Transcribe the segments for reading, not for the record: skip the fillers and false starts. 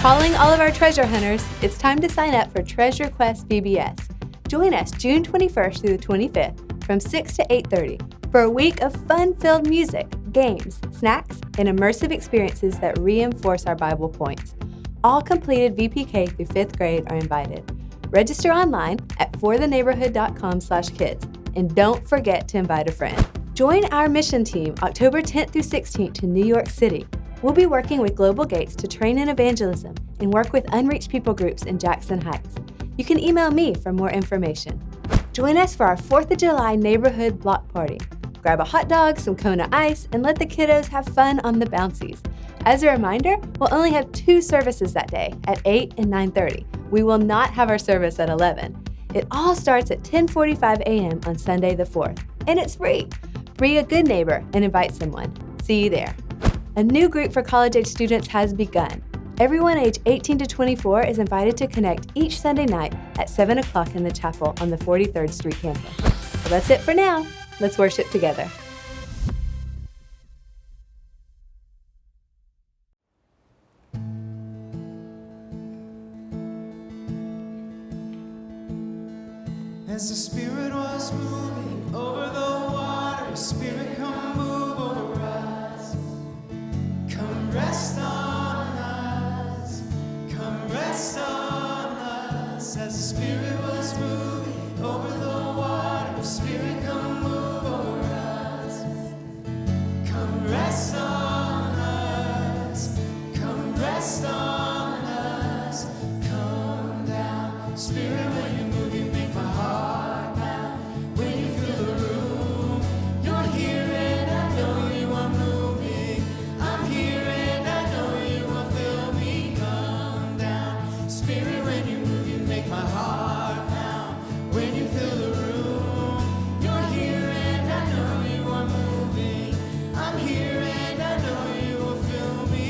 Calling all of our treasure hunters, it's time to sign up for Treasure Quest VBS. Join us June 21st through the 25th from 6 to 8:30 for a week of fun-filled music, games, snacks, and immersive experiences that reinforce our Bible points. All completed VPK through 5th grade are invited. Register online at fortheneighborhood.com/kids, and don't forget to invite a friend. Join our mission team October 10th through 16th to New York City. We'll be working with Global Gates to train in evangelism and work with unreached people groups in Jackson Heights. You can email me for more information. Join us for our 4th of July neighborhood block party. Grab a hot dog, some Kona ice, and let the kiddos have fun on the bouncies. As a reminder, we'll only have 2 services that day at 8 and 9:30. We will not have our service at 11. It all starts at 10:45 a.m. on Sunday the 4th, and it's free. Be a good neighbor and invite someone. See you there. A new group for college-age students has begun. Everyone age 18 to 24 is invited to connect each Sunday night at 7 o'clock in the chapel on the 43rd Street campus. Well, that's it for now. Let's worship together. As the Spirit was moving over the water, Spirit, come move over us. Come rest on us. Come rest on us. As the Spirit was moving over the water, Spirit, come move over us. Come rest on us. Come rest on us. Come down. Spirit, when you move, you make my heart pound. When you fill the room, you're here and I know you are moving. I'm here and I know you will fill me. Come down. Spirit, when you move, you make my heart pound. When you fill the room, you're here and I know you are moving. I'm here and I know you will fill me.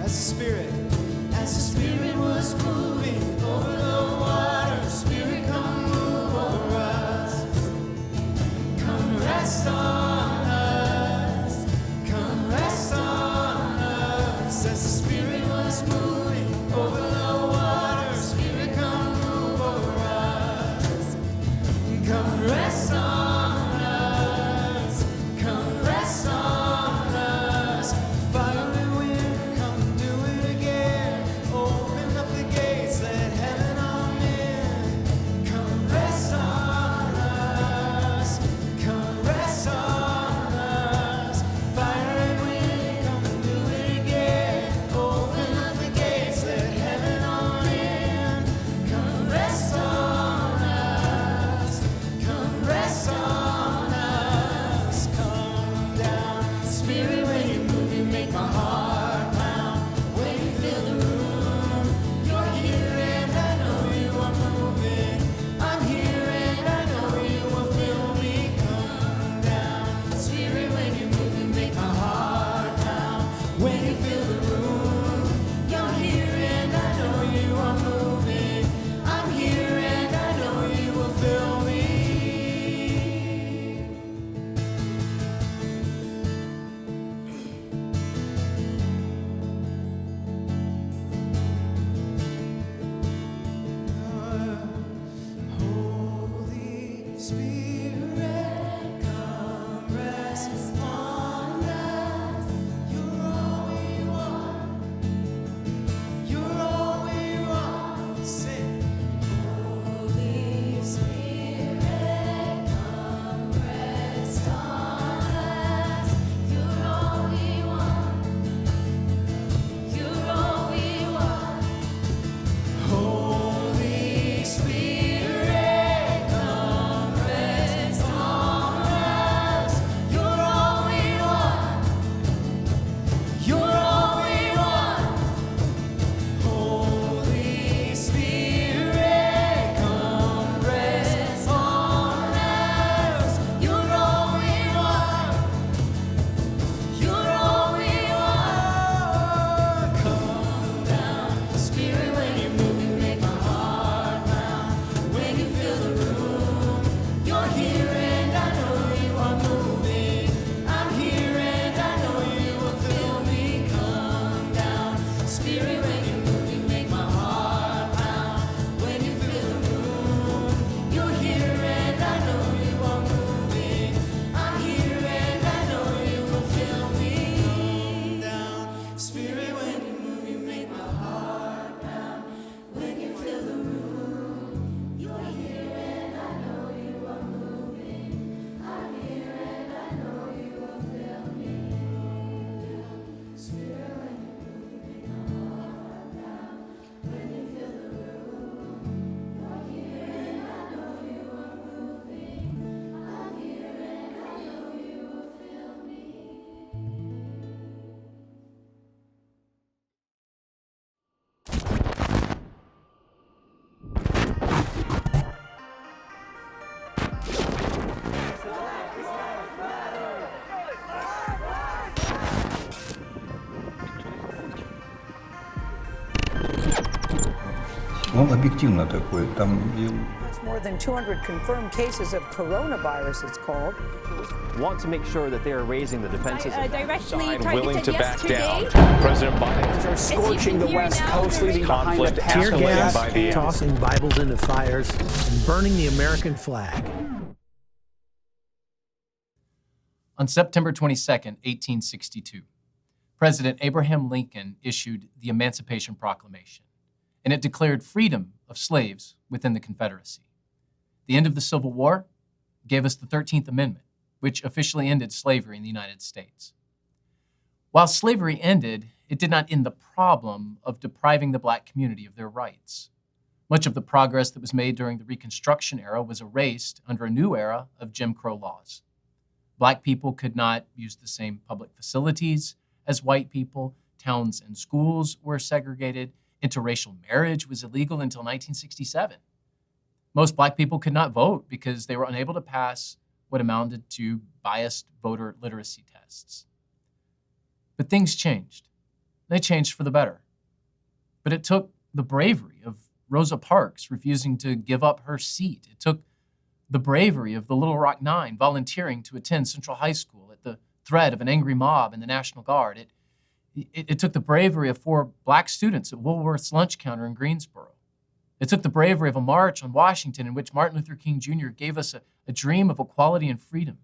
As the Spirit was moving over the water, Spirit, come move over us. Come rest on us. Come rest on us. As the Spirit was moving over the water, Spirit, come move over us. Come rest on us. Come rest on us. Fire and wind, come do it again. Oh, Он объективно такой. Там More than 200 confirmed cases of coronavirus, it's called. Want to make sure that they are raising the defenses of directly side, willing to back down. yesterday. President Biden Are scorching the West Coast, leaving behind conflict the Tear escalating gas, by the tossing Bibles into fires, and burning the American flag. On September 22nd, 1862, President Abraham Lincoln issued the Emancipation Proclamation, and it declared freedom of slaves within the Confederacy. The end of the Civil War gave us the 13th Amendment, which officially ended slavery in the United States. While slavery ended, it did not end the problem of depriving the Black community of their rights. Much of the progress that was made during the Reconstruction era was erased under a new era of Jim Crow laws. Black people could not use the same public facilities as white people. Towns and schools were segregated. Interracial marriage was illegal until 1967. Most Black people could not vote because they were unable to pass what amounted to biased voter literacy tests. But things changed. They changed for the better. But it took the bravery of Rosa Parks refusing to give up her seat. It took the bravery of the Little Rock Nine volunteering to attend Central High School at the threat of an angry mob and the National Guard. It took the bravery of 4 Black students at Woolworth's lunch counter in Greensboro. It took the bravery of a march on Washington in which Martin Luther King Jr. gave us a dream of equality and freedom.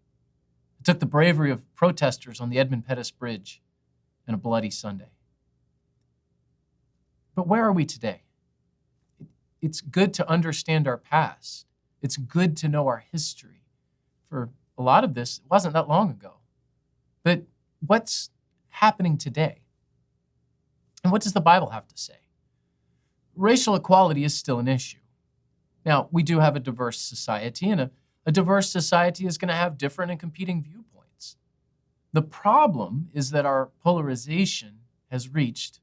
It took the bravery of protesters on the Edmund Pettus Bridge and a bloody Sunday. But where are we today? It's good to understand our past. It's good to know our history. For a lot of this, it wasn't that long ago. But what's happening today? And what does the Bible have to say? Racial equality is still an issue. Now, we do have a diverse society, and a diverse society is going to have different and competing viewpoints. The problem is that our polarization has reached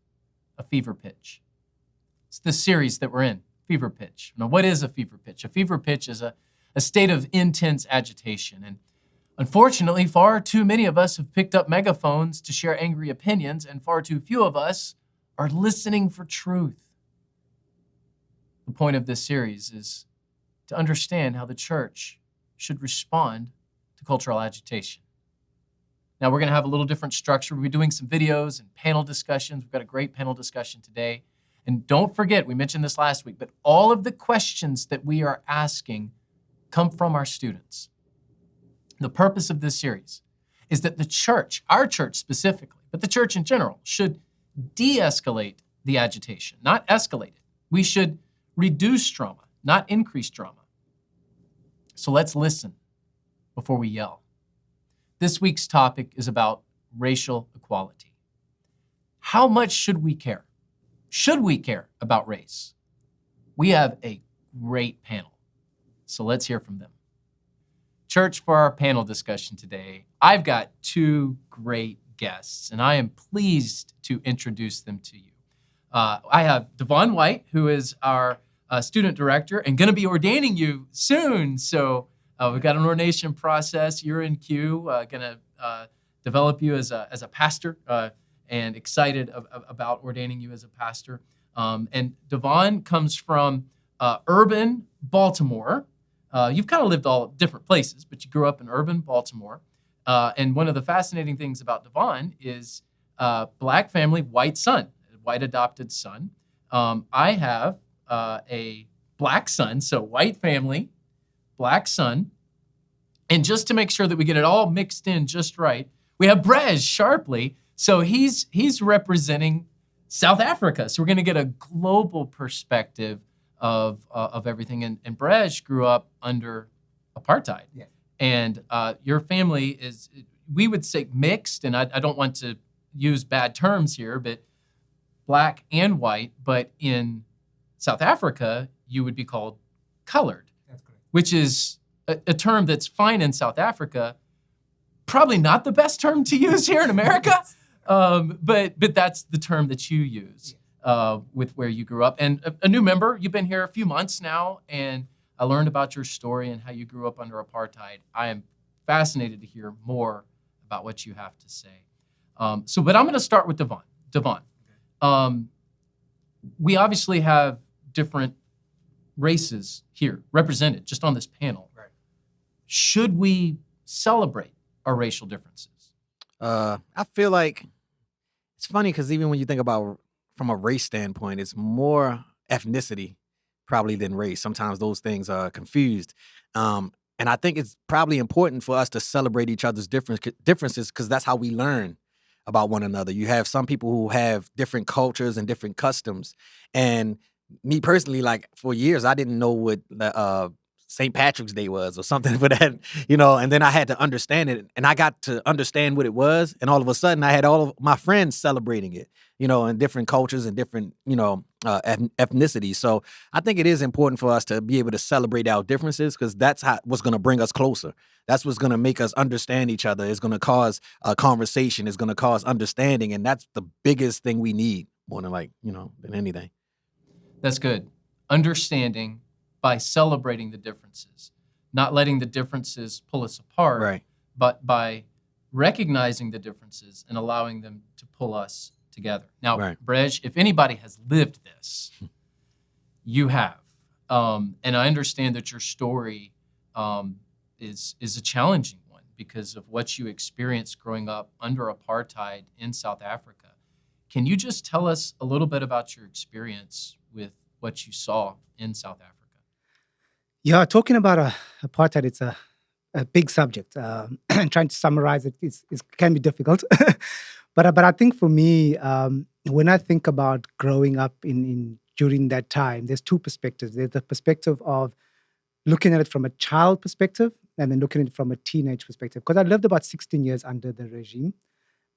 a fever pitch. It's the series that we're in, fever pitch. Now, what is a fever pitch? A fever pitch is a state of intense agitation. And unfortunately, far too many of us have picked up megaphones to share angry opinions, and far too few of us are listening for truth. The point of this series is to understand how the church should respond to cultural agitation. Now, we're going to have a little different structure. We'll be doing some videos and panel discussions. We've got a great panel discussion today. And don't forget, we mentioned this last week, but all of the questions that we are asking come from our students. The purpose of this series is that the church, our church specifically, but the church in general, should de-escalate the agitation, not escalate it. We should reduce drama, not increase drama. So let's listen before we yell. This week's topic is about racial equality. How much should we care? Should we care about race? We have a great panel, so let's hear from them. Church, for our panel discussion today, I've got 2 great guests, and I am pleased to introduce them to you. I have Devon White, who is our student director and going to be ordaining you soon. So we've got an ordination process. You're in queue, going to develop you as a pastor, and excited about ordaining you as a pastor. And Devon comes from urban Baltimore. You've kind of lived all different places, but you grew up in urban Baltimore. And one of the fascinating things about Devon is Black family, white son, white adopted son. I have a Black son, so white family, Black son. And just to make sure that we get it all mixed in just right, we have Brej Sharpley. So he's representing South Africa. So we're going to get a global perspective of everything. And Brej grew up under apartheid. Yeah. And your family is, we would say mixed, and I don't want to use bad terms here, but Black and white, but in South Africa, you would be called colored. That's correct. Which is a term that's fine in South Africa, probably not the best term to use here in America, but that's the term that you use with where you grew up. And a new member, you've been here a few months now, and I learned about your story and how you grew up under apartheid. I am fascinated to hear more about what you have to say. But I'm going to start with Devon. Devon, we obviously have different races here represented just on this panel. Right. Should we celebrate our racial differences? I feel like it's funny because even when you think about from a race standpoint, it's more ethnicity probably than race. Sometimes those things are confused. And I think it's probably important for us to celebrate each other's differences because that's how we learn about one another. You have some people who have different cultures and different customs. And me personally, like for years, I didn't know what the St. Patrick's Day was or something for that, and then I had to understand it. And I got to understand what it was. And all of a sudden, I had all of my friends celebrating it, in different cultures and different, ethnicities. So I think it is important for us to be able to celebrate our differences because that's what's going to bring us closer. That's what's going to make us understand each other. It's going to cause a conversation. It's going to cause understanding. And that's the biggest thing we need more than than anything. That's good. Understanding by celebrating the differences, not letting the differences pull us apart, Right. but by recognizing the differences and allowing them to pull us together. Now, Right. Brej, if anybody has lived this, you have. And I understand that your story is a challenging one because of what you experienced growing up under apartheid in South Africa. Can you just tell us a little bit about your experience with what you saw in South Africa? Yeah, talking about apartheid, it's a big subject. Trying to summarize it can be difficult. But I think for me, when I think about growing up during that time, there's two perspectives. There's the perspective of looking at it from a child perspective and then looking at it from a teenage perspective. Because I lived about 16 years under the regime,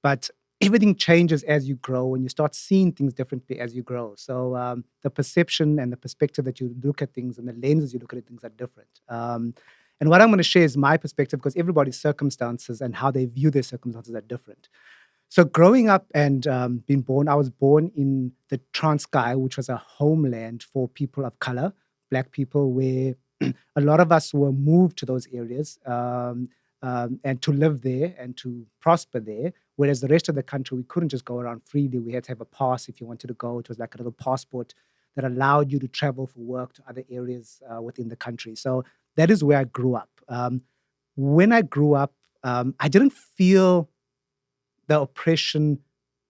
but everything changes as you grow and you start seeing things differently as you grow. So the perception and the perspective that you look at things and the lenses you look at things are different. And what I'm going to share is my perspective because everybody's circumstances and how they view their circumstances are different. So growing up and being born, I was born in the Transkei, which was a homeland for people of color, Black people, where a lot of us were moved to those areas and to live there and to prosper there. Whereas the rest of the country, we couldn't just go around freely. We had to have a pass if you wanted to go. It was like a little passport that allowed you to travel for work to other areas within the country. So that is where I grew up. When I grew up, I didn't feel the oppression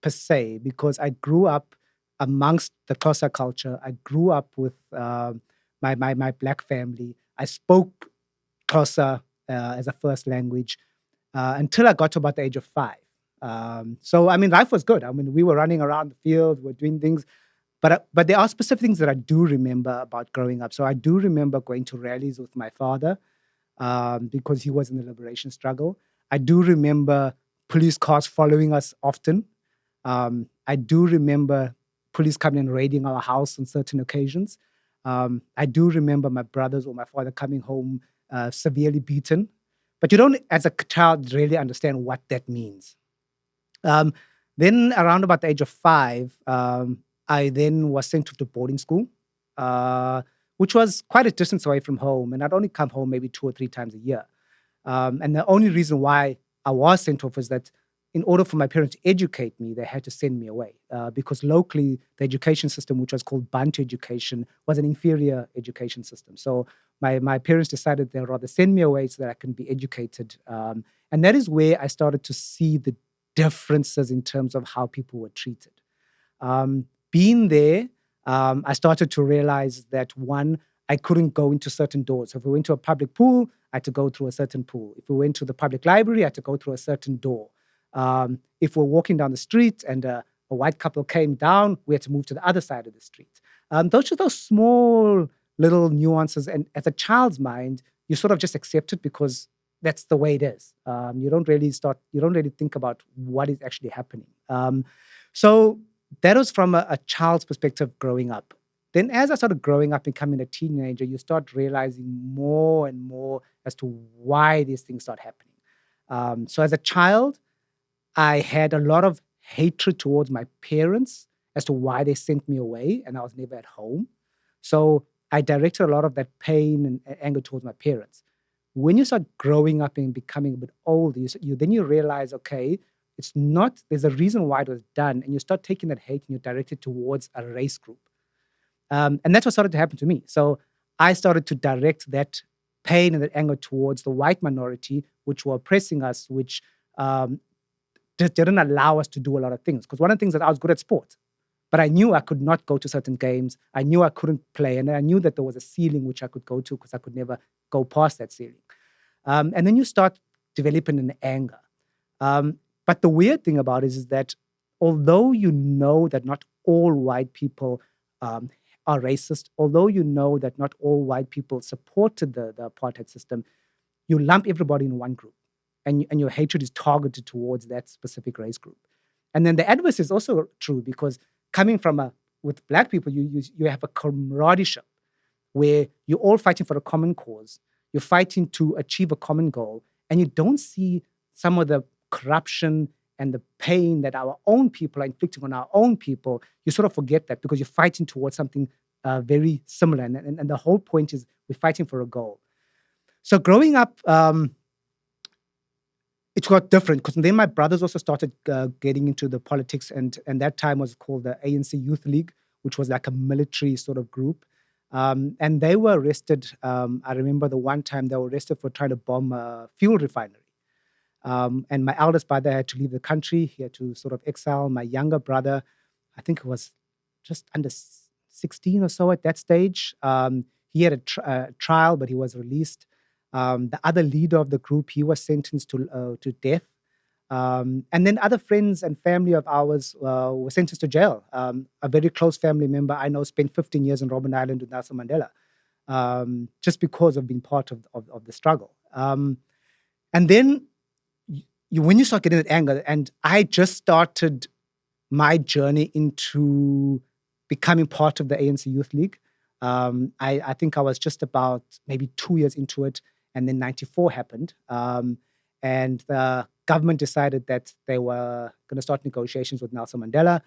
per se because I grew up amongst the Xhosa culture. I grew up with my Black family. I spoke Xhosa as a first language until I got to about the age of 5. So, life was good. We were running around the field, we were doing things. But there are specific things that I do remember about growing up. So I do remember going to rallies with my father because he was in the liberation struggle. I do remember police cars following us often. I do remember police coming and raiding our house on certain occasions. I do remember my brothers or my father coming home severely beaten. But you don't, as a child, really understand what that means. Then around about the age of 5, I then was sent to boarding school, which was quite a distance away from home. And I'd only come home maybe 2 or 3 times a year. And the only reason why I was sent off was that in order for my parents to educate me, they had to send me away. Because locally, the education system, which was called Bantu education, was an inferior education system. So my parents decided they'd rather send me away so that I can be educated. And that is where I started to see the differences in terms of how people were treated. Being there, I started to realize that, one, I couldn't go into certain doors. So if we went to a public pool, I had to go through a certain pool. If we went to the public library, I had to go through a certain door. If we're walking down the street and a white couple came down, we had to move to the other side of the street. Those are those small little nuances. And as a child's mind, you sort of just accept it because that's the way it is. You don't really think about what is actually happening. So that was from a child's perspective growing up. Then as I started growing up, becoming a teenager, you start realizing more and more as to why these things start happening. So as a child, I had a lot of hatred towards my parents as to why they sent me away and I was never at home. So I directed a lot of that pain and anger towards my parents. When you start growing up and becoming a bit older, you realize, okay, there's a reason why it was done. And you start taking that hate and you direct it towards a race group. And that's what started to happen to me. So I started to direct that pain and that anger towards the white minority, which were oppressing us, which just didn't allow us to do a lot of things. Because one of the things that I was good at sport, but I knew I could not go to certain games. I knew I couldn't play, and I knew that there was a ceiling which I could go to because I could never go past that ceiling. And then you start developing an anger. But the weird thing about it is that although you know that not all white people are racist, although you know that not all white people supported the apartheid system, you lump everybody in one group, and your hatred is targeted towards that specific race group. And then the adverse is also true, because coming from with Black people, you have a camaraderie where you're all fighting for a common cause. You're fighting to achieve a common goal, and you don't see some of the corruption and the pain that our own people are inflicting on our own people. You sort of forget that because you're fighting towards something very similar. And the whole point is we're fighting for a goal. So growing up, it got different, because then my brothers also started getting into the politics, and that time was called the ANC Youth League, which was like a military sort of group. And they were arrested. I remember the one time they were arrested for trying to bomb a fuel refinery. And my eldest brother had to leave the country. He had to sort of exile. My younger brother, I think it was just under 16 or so at that stage. He had a trial, but he was released. The other leader of the group, he was sentenced to death. And then other friends and family of ours were sentenced to jail. A very close family member I know spent 15 years in Robben Island with Nelson Mandela, just because of being part of the struggle. And then when you start getting that anger, and I just started my journey into becoming part of the ANC Youth League. I think I was just about maybe 2 years into it, and then 94 happened. And the government decided that they were going to start negotiations with Nelson Mandela.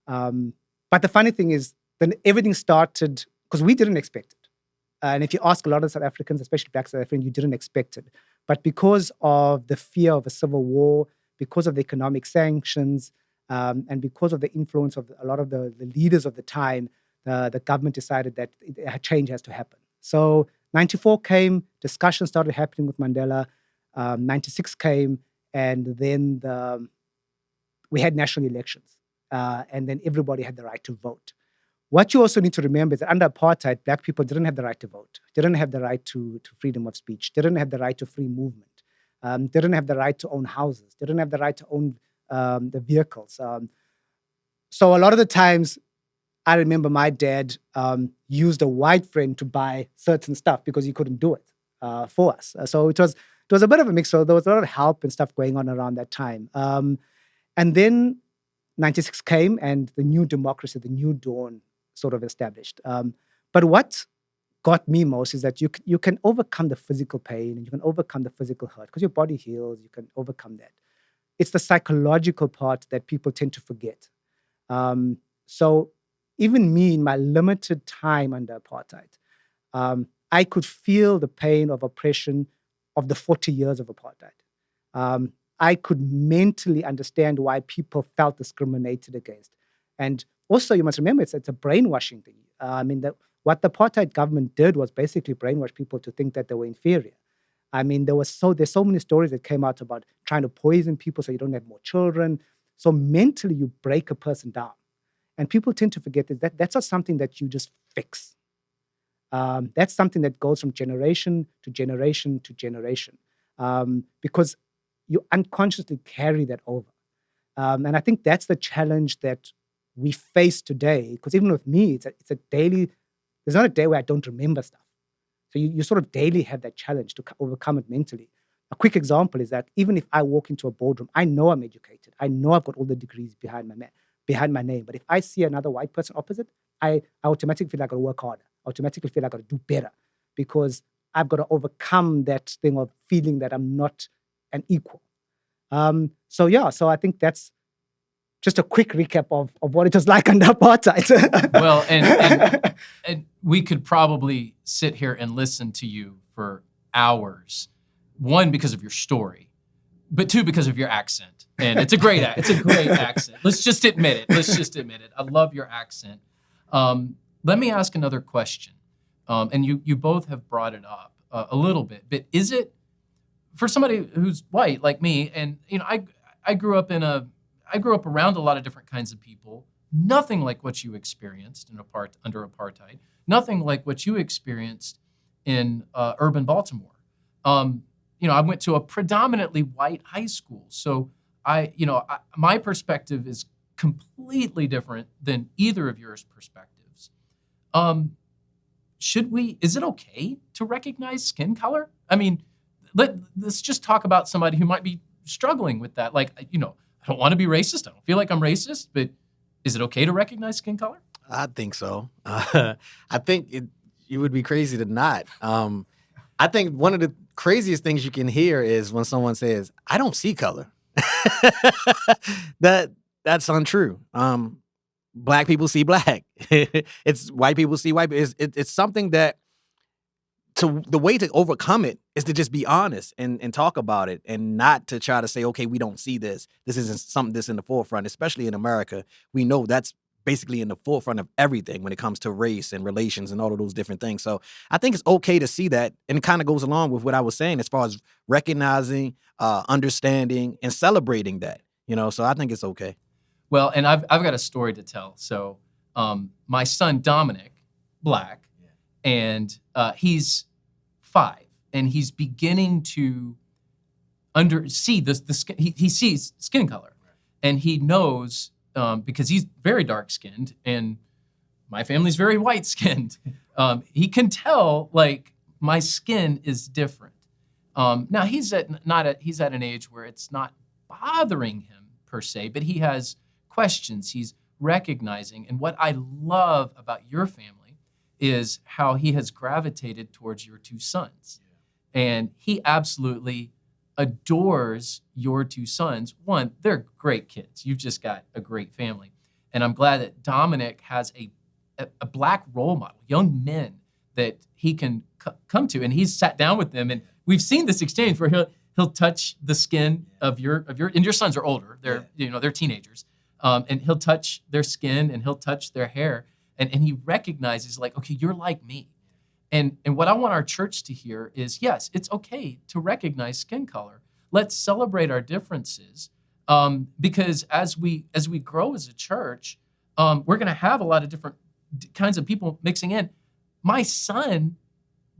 But the funny thing is, then everything started, because we didn't expect it. And if you ask a lot of South Africans, especially Black South Africans, you didn't expect it. But because of the fear of a civil war, because of the economic sanctions, and because of the influence of a lot of the leaders of the time, the government decided that a change has to happen. So 94 came, discussions started happening with Mandela. 96 came, and then we had national elections. And then everybody had the right to vote. What you also need to remember is that under apartheid, Black people didn't have the right to vote, didn't have the right to freedom of speech, didn't have the right to free movement, didn't have the right to own houses, didn't have the right to own the vehicles. So a lot of the times, I remember my dad used a white friend to buy certain stuff because he couldn't do it for us. So it was a bit of a mix. So there was a lot of help and stuff going on around that time. And then 96 came, and the new democracy, the new dawn, sort of established. But what got me most is that you can overcome the physical pain, and you can overcome the physical hurt because your body heals. You can overcome that. It's the psychological part that people tend to forget. So even me, in my limited time under apartheid, I could feel the pain of oppression of the 40 years of apartheid. I could mentally understand why people felt discriminated against. And also, you must remember, it's a brainwashing thing. What the apartheid government did was basically brainwash people to think that they were inferior. There's so many stories that came out about trying to poison people so you don't have more children. So mentally, you break a person down. And people tend to forget that that's not something that you just fix. That's something that goes from generation to generation to generation, because you unconsciously carry that over. And I think that's the challenge that we face today, because even with me, it's a daily, there's not a day where I don't remember stuff. So you sort of daily have that challenge to overcome it mentally. A quick example is that even if I walk into a boardroom, I know I'm educated. I know I've got all the degrees behind my name. But if I see another white person opposite, I automatically feel like I got to work harder. I automatically feel like I got to do better, because I've got to overcome that thing of feeling that I'm not an equal. So I think that's just a quick recap of what it was like under apartheid. Well, and we could probably sit here and listen to you for hours. One, because of your story, but two, because of your accent. And it's a great accent. Let's just admit it. I love your accent. Let me ask another question. and you both have brought it up a little bit, but is it, for somebody who's white like me, and I grew up around a lot of different kinds of people, nothing like what you experienced under apartheid, nothing like what you experienced in urban Baltimore. I went to a predominantly white high school, so my perspective is completely different than either of yours perspectives. Is it okay to recognize skin color? I mean, let's just talk about somebody who might be struggling with that. Like, I don't want to be racist. I don't feel like I'm racist, but is it okay to recognize skin color? I think so. I think you would be crazy to not. I think one of the craziest things you can hear is when someone says, "I don't see color." That's untrue. Black people see black. It's white people see white. It's something that the way to overcome it is to just be honest and talk about it, and not to try to say, okay, we don't see this. This isn't something that's in the forefront, especially in America. We know that's basically in the forefront of everything when it comes to race and relations and all of those different things. So I think it's okay to see that, and it kind of goes along with what I was saying as far as recognizing, understanding, and celebrating that. So I think it's okay. Well, and I've got a story to tell. So my son Dominic, black, and he's 5, and he's beginning to see the skin. He sees skin color, and he knows because he's very dark skinned, and my family's very white skinned. He can tell like my skin is different. Now he's at an age where it's not bothering him per se, but he has questions. He's recognizing, and what I love about your family is how he has gravitated towards your 2 sons. And he absolutely adores your 2 sons. One, they're great kids. You've just got a great family. And I'm glad that Dominic has a black role model, young men that he can come to. And he's sat down with them, and we've seen this exchange where he'll touch the skin of your and your sons are older. They're teenagers. And he'll touch their skin, and he'll touch their hair. And he recognizes, like, okay, you're like me. And what I want our church to hear is, yes, it's okay to recognize skin color. Let's celebrate our differences, because as we grow as a church, we're going to have a lot of different kinds of people mixing in. My son,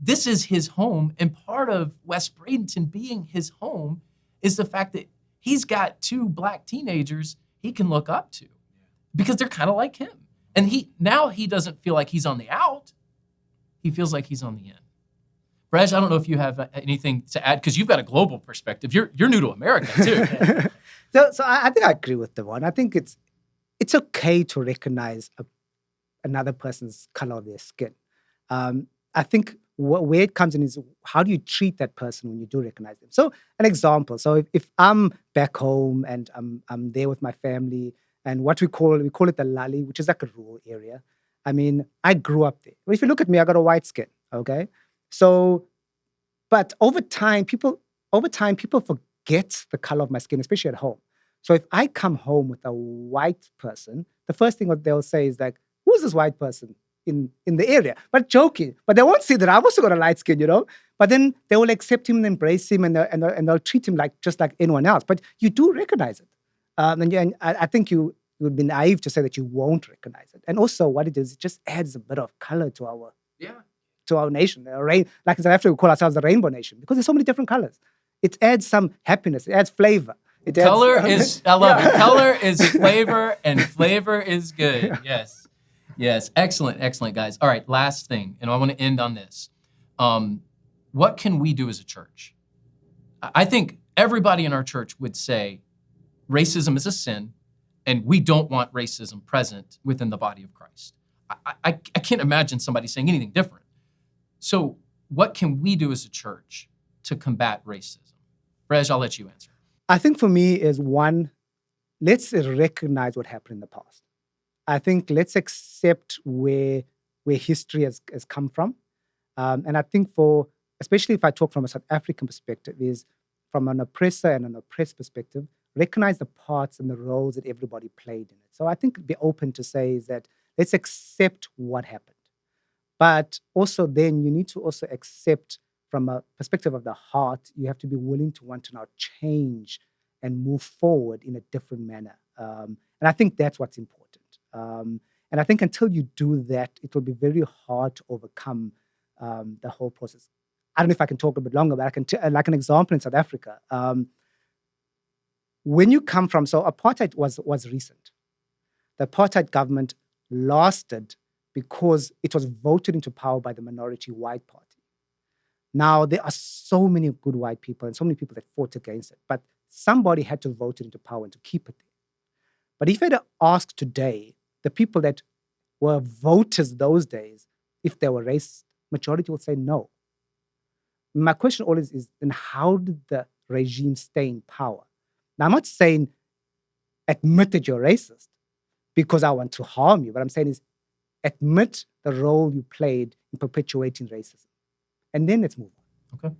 this is his home, and part of West Bradenton being his home is the fact that he's got 2 black teenagers he can look up to because they're kind of like him. And he doesn't feel like he's on the out. He feels like he's on the in. Brej, I don't know if you have anything to add, because you've got a global perspective. You're new to America too. So I think I agree with Devon. I think it's okay to recognize another person's color of their skin. I think where it comes in is, how do you treat that person when you do recognize them? So an example. So if I'm back home and I'm there with my family, and what we call it the Lally, which is like a rural area. I mean, I grew up there. But if you look at me, I got a white skin. Okay, so but over time, people forget the color of my skin, especially at home. So if I come home with a white person, the first thing what they'll say is like, "Who's this white person in the area?" But joking. But they won't see that I've also got a light skin, But then they will accept him and embrace him, and they'll treat him just like anyone else. But you do recognize it. And I think you would be naive to say that you won't recognize it. And also what it is, it just adds a bit of color to our nation. Like in South Africa, we call ourselves the Rainbow Nation because there's so many different colors. It adds some happiness. It adds flavor. I love it. Color is flavor, and flavor is good. Yes. Excellent, guys. All right, last thing, and I want to end on this. What can we do as a church? I think everybody in our church would say racism is a sin, and we don't want racism present within the body of Christ. I can't imagine somebody saying anything different. So what can we do as a church to combat racism? Brej, I'll let you answer. I think for me is, one, let's recognize what happened in the past. I think let's accept where history has come from. And I think especially if I talk from a South African perspective, is from an oppressor and an oppressed perspective, recognize the parts and the roles that everybody played in it. So I think be open to say is that let's accept what happened. But also then you need to also accept from a perspective of the heart, you have to be willing to want to now change and move forward in a different manner. And I think that's what's important. And I think until you do that, it will be very hard to overcome the whole process. I don't know if I can talk a bit longer, but I can, like an example in South Africa. When you come from, so apartheid was recent. The apartheid government lasted because it was voted into power by the minority white party. Now, there are so many good white people and so many people that fought against it, but somebody had to vote it into power and to keep it there. But if you had to ask today, the people that were voters those days, if they were racist, majority will say no. My question always is, then how did the regime stay in power? Now, I'm not saying admit that you're racist because I want to harm you. What I'm saying is admit the role you played in perpetuating racism. And then let's move on. Okay.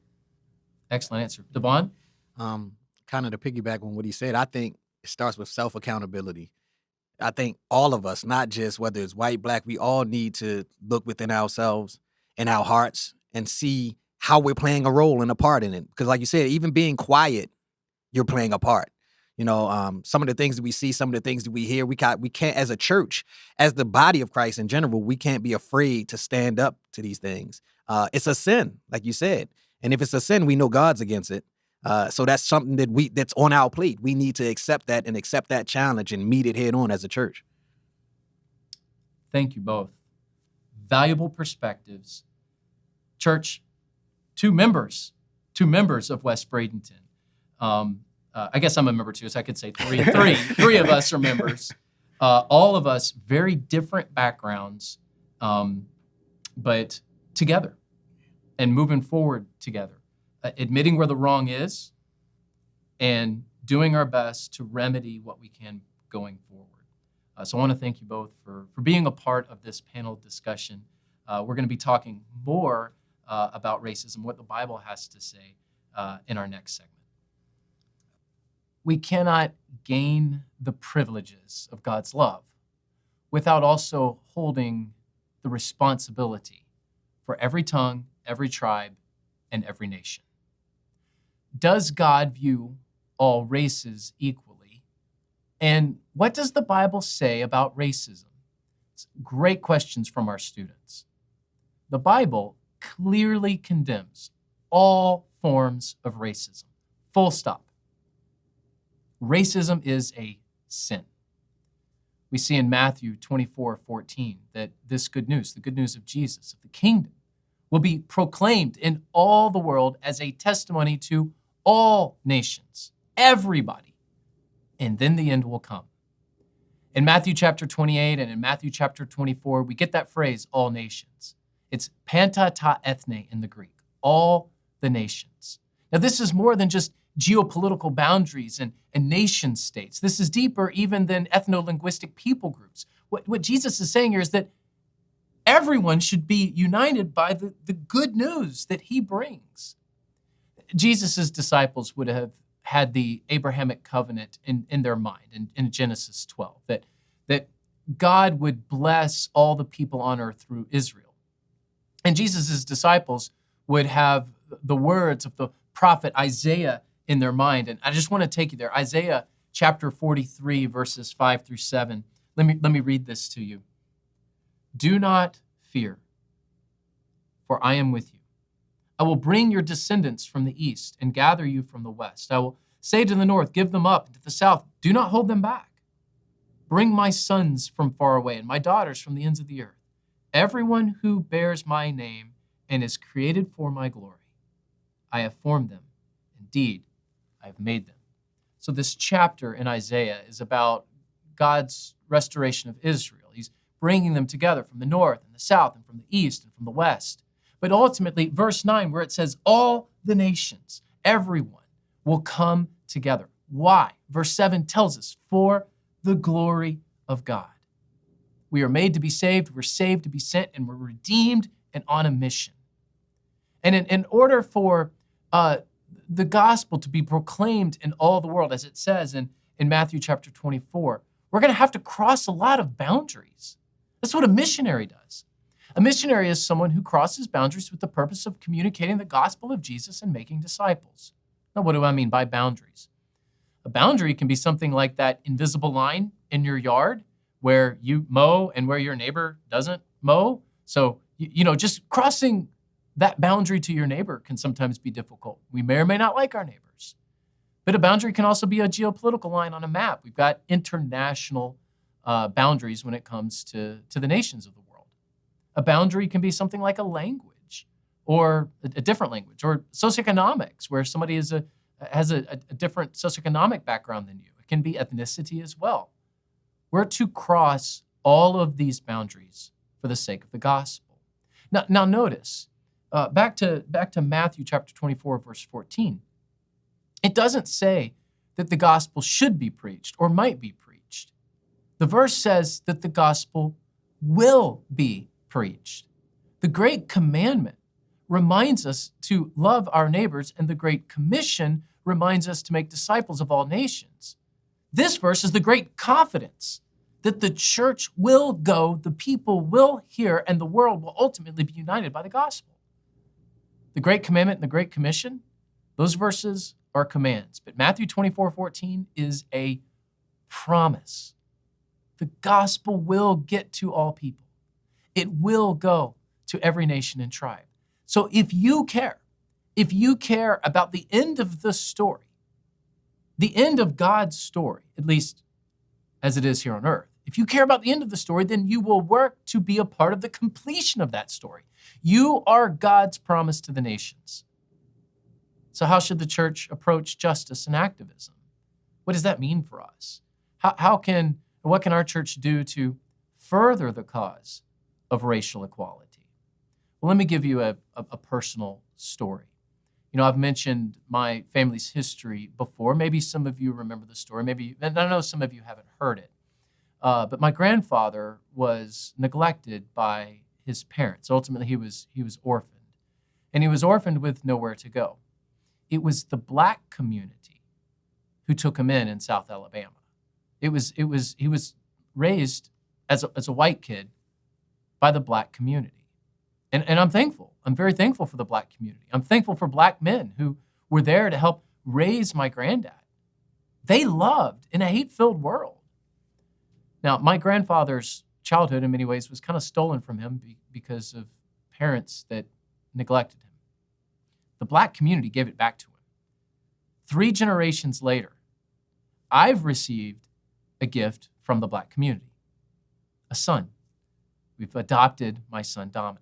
Excellent answer. Devon? Kind of to piggyback on what he said, I think it starts with self-accountability. I think all of us, not just whether it's white, black, we all need to look within ourselves and our hearts and see how we're playing a role and a part in it. Because like you said, even being quiet, you're playing a part. You know, some of the things that we see, some of the things that we hear, we can't, as a church, as the body of Christ in general, we can't be afraid to stand up to these things. It's a sin, like you said. And if it's a sin, we know God's against it. So that's something that's on our plate. We need to accept that and accept that challenge and meet it head on as a church. Thank you both. Valuable perspectives. Church, two members of West Bradenton. I guess I'm a member too, so I could say three of us are members. All of us, very different backgrounds, but together and moving forward together, admitting where the wrong is and doing our best to remedy what we can going forward. So I want to thank you both for being a part of this panel discussion. We're going to be talking more about racism, what the Bible has to say in our next segment. We cannot gain the privileges of God's love without also holding the responsibility for every tongue, every tribe, and every nation. Does God view all races equally? And what does the Bible say about racism? It's great questions from our students. The Bible clearly condemns all forms of racism. Full stop. Racism is a sin. We see in Matthew 24:14 that this good news, the good news of Jesus, of the kingdom, will be proclaimed in all the world as a testimony to all nations, everybody, and then the end will come. In Matthew chapter 28 and in Matthew chapter 24, we get that phrase, all nations. It's panta ta ethne in the Greek, all the nations. Now, this is more than just geopolitical boundaries and nation states. This is deeper even than ethno-linguistic people groups. What Jesus is saying here is that everyone should be united by the good news that he brings. Jesus' disciples would have had the Abrahamic covenant in their mind in Genesis 12, that God would bless all the people on earth through Israel. And Jesus' disciples would have the words of the prophet Isaiah in their mind. And I just want to take you there. Isaiah chapter 43, verses 5 through 7. Let me read this to you. Do not fear, for I am with you. I will bring your descendants from the east and gather you from the west. I will say to the north, give them up, and to the south, do not hold them back. Bring my sons from far away and my daughters from the ends of the earth. Everyone who bears my name and is created for my glory. I have formed them. Indeed, I have made them. So this chapter in Isaiah is about God's restoration of Israel. He's bringing them together from the north and the south and from the east and from the west. But ultimately, verse 9, where it says, all the nations, everyone will come together. Why? Verse 7 tells us, for the glory of God. We are made to be saved, we're saved to be sent, and we're redeemed and on a mission. And in order for the gospel to be proclaimed in all the world, as it says in Matthew chapter 24, we're going to have to cross a lot of boundaries. That's what a missionary does. A missionary is someone who crosses boundaries with the purpose of communicating the gospel of Jesus and making disciples. Now, what do I mean by boundaries? A boundary can be something like that invisible line in your yard where you mow and where your neighbor doesn't mow. So, just crossing that boundary to your neighbor can sometimes be difficult. We may or may not like our neighbors. But a boundary can also be a geopolitical line on a map. We've got international boundaries when it comes to the nations of the world. A boundary can be something like a language or a different language, or socioeconomics, where somebody has a different socioeconomic background than you. It can be ethnicity as well. We're to cross all of these boundaries for the sake of the gospel. Now notice, back to Matthew chapter 24, verse 14. It doesn't say that the gospel should be preached or might be preached. The verse says that the gospel will be preached. The Great Commandment reminds us to love our neighbors, and the Great Commission reminds us to make disciples of all nations. This verse is the great confidence that the church will go, the people will hear, and the world will ultimately be united by the gospel. The Great Commandment and the Great Commission, those verses are commands. But Matthew 24:14 is a promise. The gospel will get to all people. It will go to every nation and tribe. So if you care about the end of the story, the end of God's story, at least as it is here on earth, if you care about the end of the story, then you will work to be a part of the completion of that story. You are God's promise to the nations. So how should the church approach justice and activism? What does that mean for us? What can our church do to further the cause of racial equality? Well, let me give you a personal story. I've mentioned my family's history before. Maybe some of you remember the story. And I know some of you haven't heard it. But my grandfather was neglected by his parents. Ultimately, he was orphaned. And he was orphaned with nowhere to go. It was the Black community who took him in South Alabama. He was raised as a white kid by the Black community. And I'm thankful. I'm very thankful for the Black community. I'm thankful for Black men who were there to help raise my granddad. They loved in a hate-filled world. Now, my grandfather's childhood in many ways was kind of stolen from him because of parents that neglected him. The Black community gave it back to him. 3 generations later, I've received a gift from the Black community, a son. We've adopted my son, Dominic.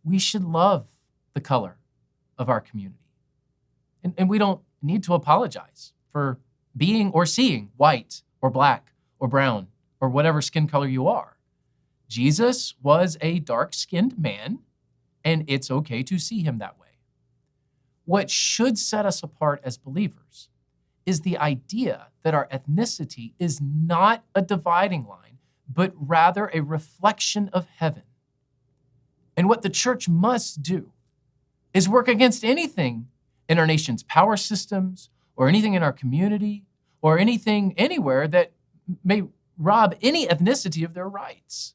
We should love the color of our community. And we don't need to apologize for being or seeing white or black or brown or whatever skin color you are. Jesus was a dark-skinned man, and it's okay to see him that way. What should set us apart as believers is the idea that our ethnicity is not a dividing line, but rather a reflection of heaven. And what the church must do is work against anything in our nation's power systems or anything in our community or anything anywhere that may rob any ethnicity of their rights.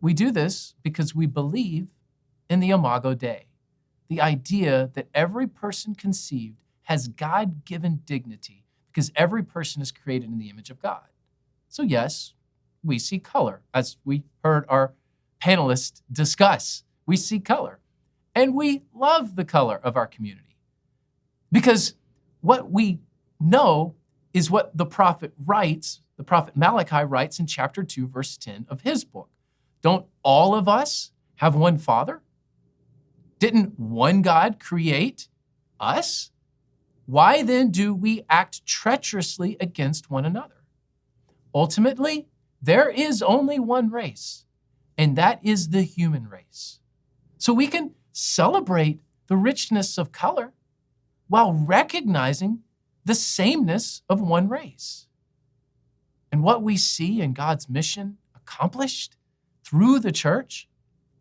We do this because we believe in the Imago Dei, the idea that every person conceived has God-given dignity because every person is created in the image of God. So yes, we see color, as we heard our panelists discuss. We see color, and we love the color of our community because what we know is what the prophet writes, the prophet Malachi writes in chapter 2, verse 10 of his book. Don't all of us have one Father? Didn't one God create us? Why then do we act treacherously against one another? Ultimately, there is only one race, and that is the human race. So we can celebrate the richness of color while recognizing the sameness of one race. And what we see in God's mission accomplished through the church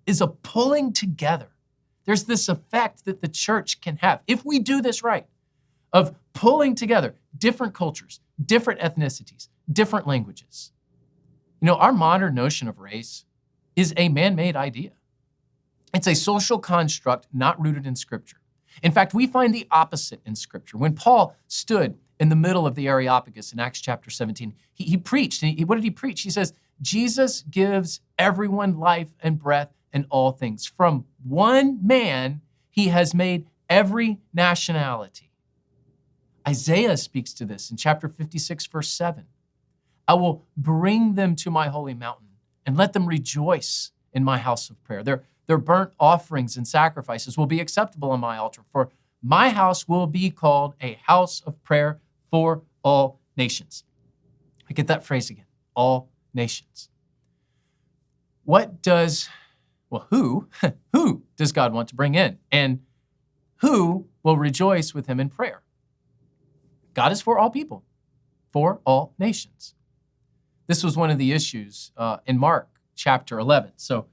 is a pulling together. There's this effect that the church can have, if we do this right, of pulling together different cultures, different ethnicities, different languages. Our modern notion of race is a man-made idea. It's a social construct not rooted in Scripture. In fact, we find the opposite in Scripture. When Paul stood in the middle of the Areopagus in Acts chapter 17, he preached. What did he preach? He says, Jesus gives everyone life and breath and all things. From one man, he has made every nationality. Isaiah speaks to this in chapter 56, verse 7. I will bring them to my holy mountain and let them rejoice in my house of prayer. Their burnt offerings and sacrifices will be acceptable on my altar, for my house will be called a house of prayer for all nations. I get that phrase again, all nations. Who does God want to bring in? And who will rejoice with him in prayer? God is for all people, for all nations. This was one of the issues in Mark chapter 11. So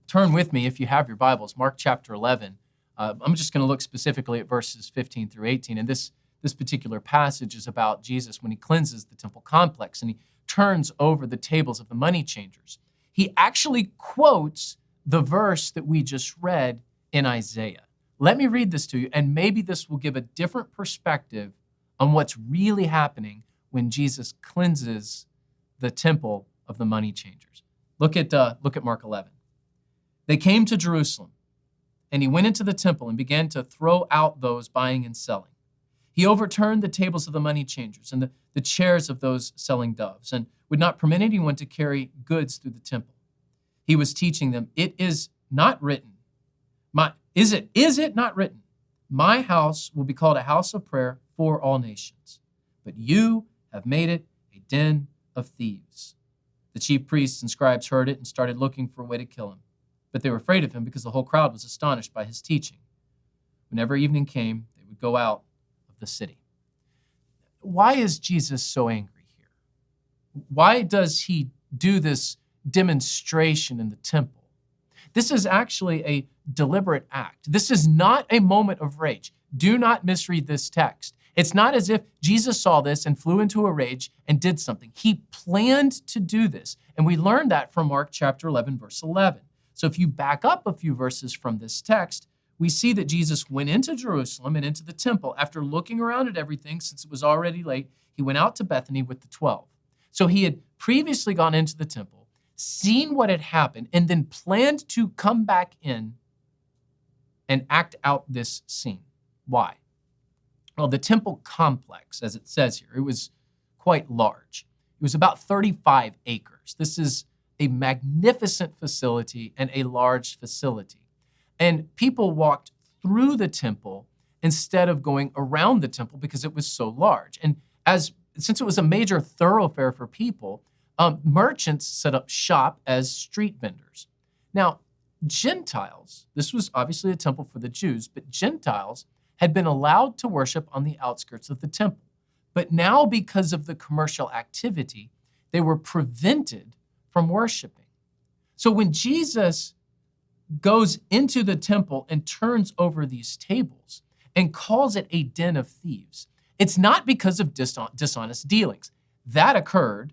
turn with me, if you have your Bibles, Mark chapter 11. I'm just going to look specifically at verses 15 through 18. And this particular passage is about Jesus when he cleanses the temple complex and he turns over the tables of the money changers. He actually quotes the verse that we just read in Isaiah. Let me read this to you, and maybe this will give a different perspective on what's really happening when Jesus cleanses the temple of the money changers. Look at Mark 11. They came to Jerusalem, and he went into the temple and began to throw out those buying and selling. He overturned the tables of the money changers and the chairs of those selling doves, and would not permit anyone to carry goods through the temple. He was teaching them, it is not written. Is it not written? My house will be called a house of prayer for all nations, but you have made it a den of thieves. The chief priests and scribes heard it and started looking for a way to kill him. But they were afraid of him because the whole crowd was astonished by his teaching. Whenever evening came, they would go out of the city. Why is Jesus so angry here? Why does he do this demonstration in the temple? This is actually a deliberate act. This is not a moment of rage. Do not misread this text. It's not as if Jesus saw this and flew into a rage and did something. He planned to do this. And we learned that from Mark chapter 11, verse 11. So if you back up a few verses from this text, we see that Jesus went into Jerusalem and into the temple. After looking around at everything, since it was already late, he went out to Bethany with the 12. So he had previously gone into the temple, seen what had happened, and then planned to come back in and act out this scene. Why? Well, the temple complex, as it says here, it was quite large. It was about 35 acres. This is a magnificent facility and a large facility. And people walked through the temple instead of going around the temple because it was so large. And since it was a major thoroughfare for people, merchants set up shop as street vendors. Now, Gentiles, this was obviously a temple for the Jews, but Gentiles had been allowed to worship on the outskirts of the temple. But now, because of the commercial activity, they were prevented from worshiping. So when Jesus goes into the temple and turns over these tables and calls it a den of thieves, it's not because of dishonest dealings. That occurred,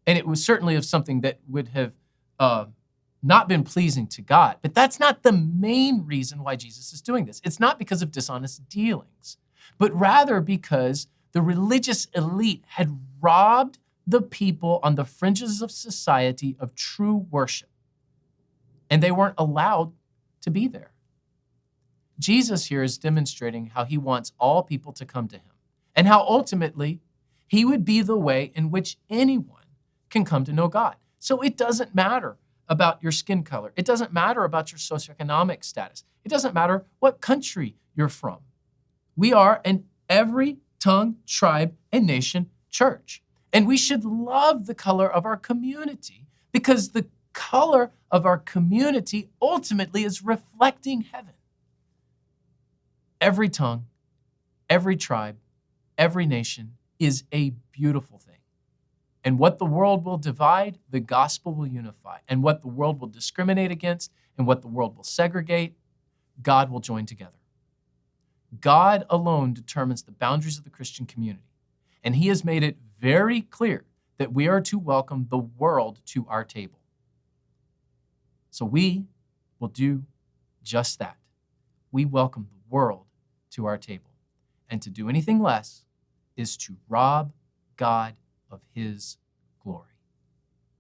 and it was certainly of something that would have not been pleasing to God. But that's not the main reason why Jesus is doing this. It's not because of dishonest dealings, but rather because the religious elite had robbed the people on the fringes of society of true worship, and they weren't allowed to be there. Jesus here is demonstrating how he wants all people to come to him, and how ultimately he would be the way in which anyone can come to know God. So it doesn't matter about your skin color. It doesn't matter about your socioeconomic status. It doesn't matter what country you're from. We are an every tongue, tribe, and nation church. And we should love the color of our community because the color of our community ultimately is reflecting heaven. Every tongue, every tribe, every nation is a beautiful thing. And what the world will divide, the gospel will unify. And what the world will discriminate against and what the world will segregate, God will join together. God alone determines the boundaries of the Christian community. And he has made it very clear that we are to welcome the world to our table. So we will do just that. We welcome the world to our table. And to do anything less is to rob God of his glory.